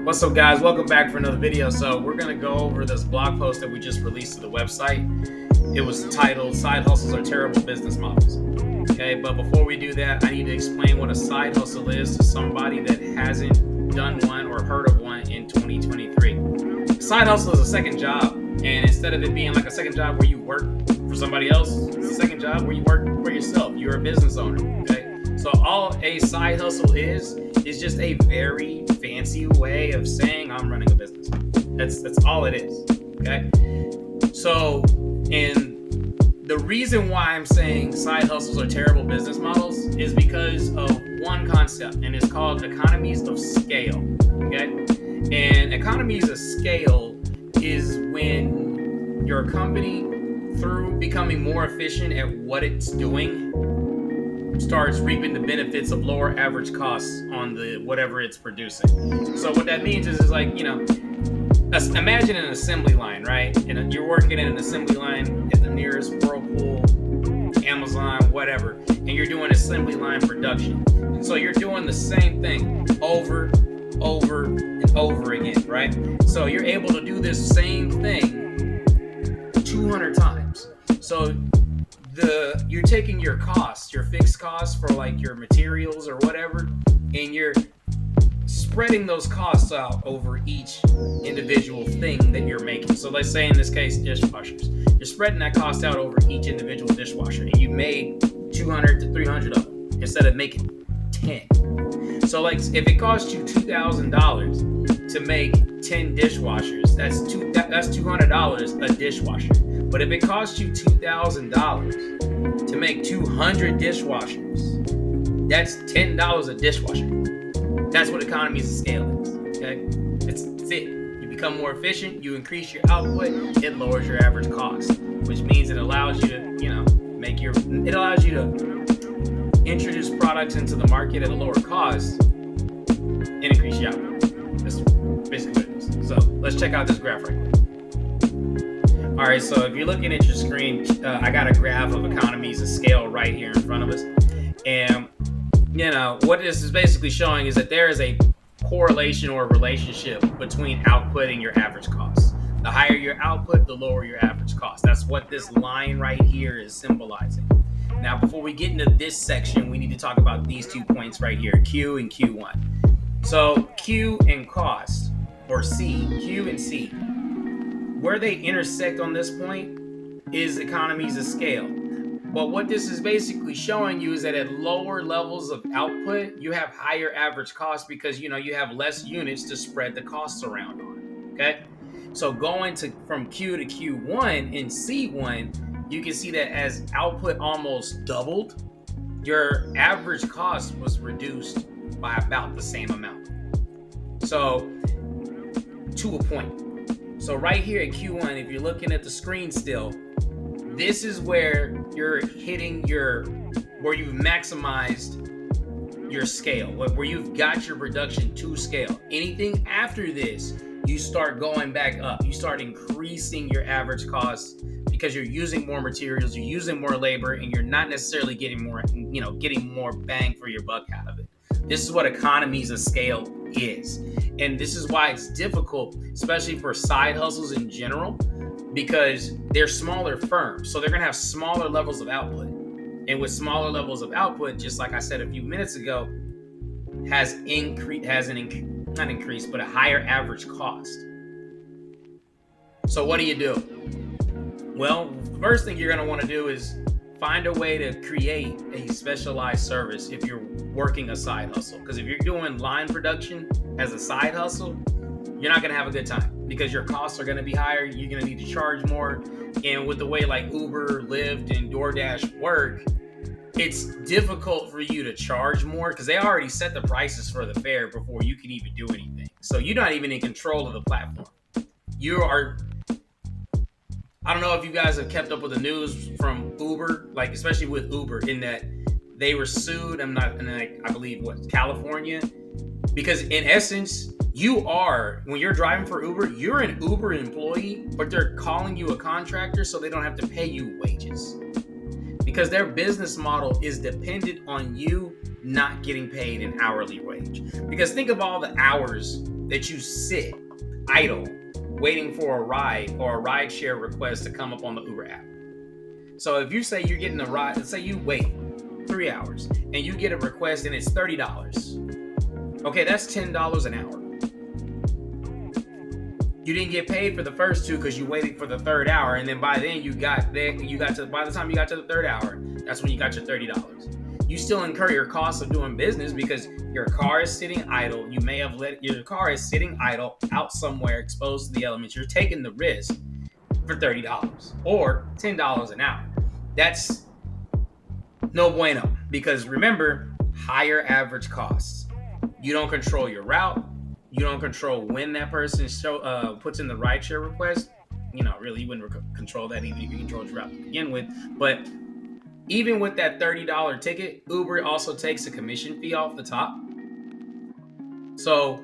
What's up, guys? Welcome back for another video. So we're going to go over this blog post that we just released to the website. It was titled Side Hustles Are Terrible Business Models. Okay, but before we do that, I need to explain what a side hustle is to somebody that hasn't done one or heard of one in 2023. Side hustle is a second job, and instead of it being like a second job where you work for somebody else, it's a second job where you work for yourself. You're a business owner. Okay, so all a side hustle is just a very fancy way of saying I'm running a business. That's all it is. Okay, so the reason why I'm saying side hustles are terrible business models is because of one concept, and it's called economies of scale. Okay, and economies of scale is when your company, through becoming more efficient at what it's doing, starts reaping the benefits of lower average costs on the whatever it's producing. So what that means is like, imagine an assembly line, right? And you're working in an assembly line at the nearest Whirlpool, Amazon, whatever, and you're doing assembly line production. And so you're doing the same thing over and over again, right? So you're able to do this same thing 200 times. So you're taking your costs, your fixed costs for like your materials or whatever, and you're spreading those costs out over each individual thing that you're making. So let's say in this case, dishwashers. You're spreading that cost out over each individual dishwasher, and you made 200 to 300 of them instead of making 10. So like if it costs you $2,000 to make 10 dishwashers, that's $200 a dishwasher. But if it costs you $2,000 to make 200 dishwashers, that's $10 a dishwasher. That's what economies of scale is. Okay, that's it. You become more efficient. You increase your output. It lowers your average cost, which means it allows you to, it allows you to introduce products into the market at a lower cost and increase your output. That's basically what it is. So let's check out this graph right quick. All right, so if you're looking at your screen, I got a graph of economies of scale right here in front of us. And, what this is basically showing is that there is a correlation or relationship between output and your average cost. The higher your output, the lower your average cost. That's what this line right here is symbolizing. Now, before we get into this section, we need to talk about these 2 points right here, Q and Q1. So Q and cost, or Q and C. Where they intersect on this point is economies of scale. But what this is basically showing you is that at lower levels of output, you have higher average costs because, you have less units to spread the costs around on, okay? So going from Q to Q1 in C1, you can see that as output almost doubled, your average cost was reduced by about the same amount. So to a point. So right here at Q1, if you're looking at the screen still, this is where you're hitting where you've maximized your scale, where you've got your production to scale. Anything after this, you start going back up. You start increasing your average costs because you're using more materials, you're using more labor, and you're not necessarily getting more bang for your buck out of it. This is what economies of scale is. And this is why it's difficult, especially for side hustles in general, because they're smaller firms. So they're going to have smaller levels of output. And with smaller levels of output, just like I said a few minutes ago, not increased, but a higher average cost. So what do you do? Well, the first thing you're going to want to do is find a way to create a specialized service if you're working a side hustle. Because if you're doing line production as a side hustle, you're not going to have a good time because your costs are going to be higher. You're going to need to charge more. And with the way like Uber, Lyft, and DoorDash work, it's difficult for you to charge more because they already set the prices for the fare before you can even do anything. So you're not even in control of the platform. I don't know if you guys have kept up with the news from Uber, like especially with Uber, in that they were sued. I believe California, because in essence, when you're driving for Uber, you're an Uber employee, but they're calling you a contractor so they don't have to pay you wages. Because their business model is dependent on you not getting paid an hourly wage. Because think of all the hours that you sit idle waiting for a ride or a ride share request to come up on the Uber app. So if you say you're getting a ride, let's say you wait 3 hours and you get a request and it's $30. Okay, that's $10 an hour. You didn't get paid for the first 2 because you waited for the 3rd hour, and then by then by the time you got to the 3rd hour, that's when you got your $30. You still incur your costs of doing business because your car is sitting idle. You may have your car is sitting idle out somewhere exposed to the elements. You're taking the risk for $30 or $10 an hour. That's no bueno, because remember, higher average costs. You don't control your route. You don't control when that person puts in the rideshare request. Really, you wouldn't control that even if you controlled your route to begin with. But even with that $30 ticket, Uber also takes a commission fee off the top. So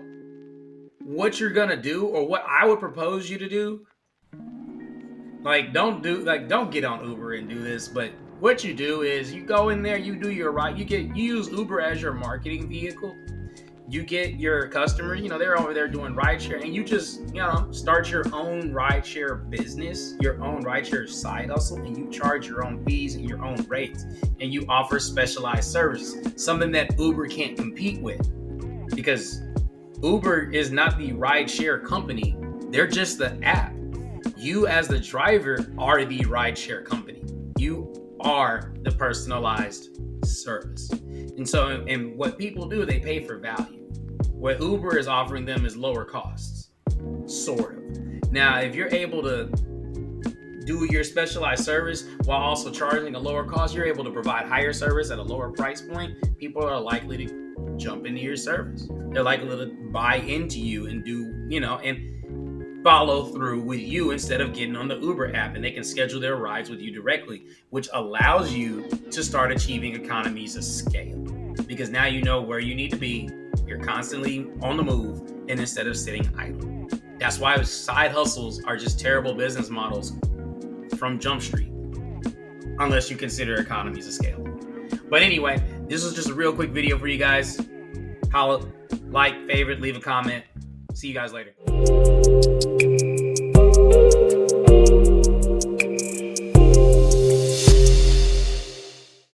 what you're gonna do, or what I would propose you to do, don't get on Uber and do this, but what you do is you go in there, you do your ride, you use Uber as your marketing vehicle. You get your customers, they're over there doing rideshare, and you just, start your own rideshare business, your own rideshare side hustle, and you charge your own fees and your own rates, and you offer specialized services, something that Uber can't compete with, because Uber is not the rideshare company. They're just the app. You as the driver are the rideshare company. You are the personalized service. And what people do, they pay for value. What Uber is offering them is lower costs, sort of. Now, if you're able to do your specialized service while also charging a lower cost, you're able to provide higher service at a lower price point. People are likely to jump into your service. They're likely to buy into you and do, and follow through with you instead of getting on the Uber app, and they can schedule their rides with you directly, which allows you to start achieving economies of scale, because now you know where you need to be. You're constantly on the move, and instead of sitting idle. That's why side hustles are just terrible business models from Jump Street, unless you consider economies of scale. But anyway, this was just a real quick video for you guys. Holla, like, favorite, leave a comment. See you guys later.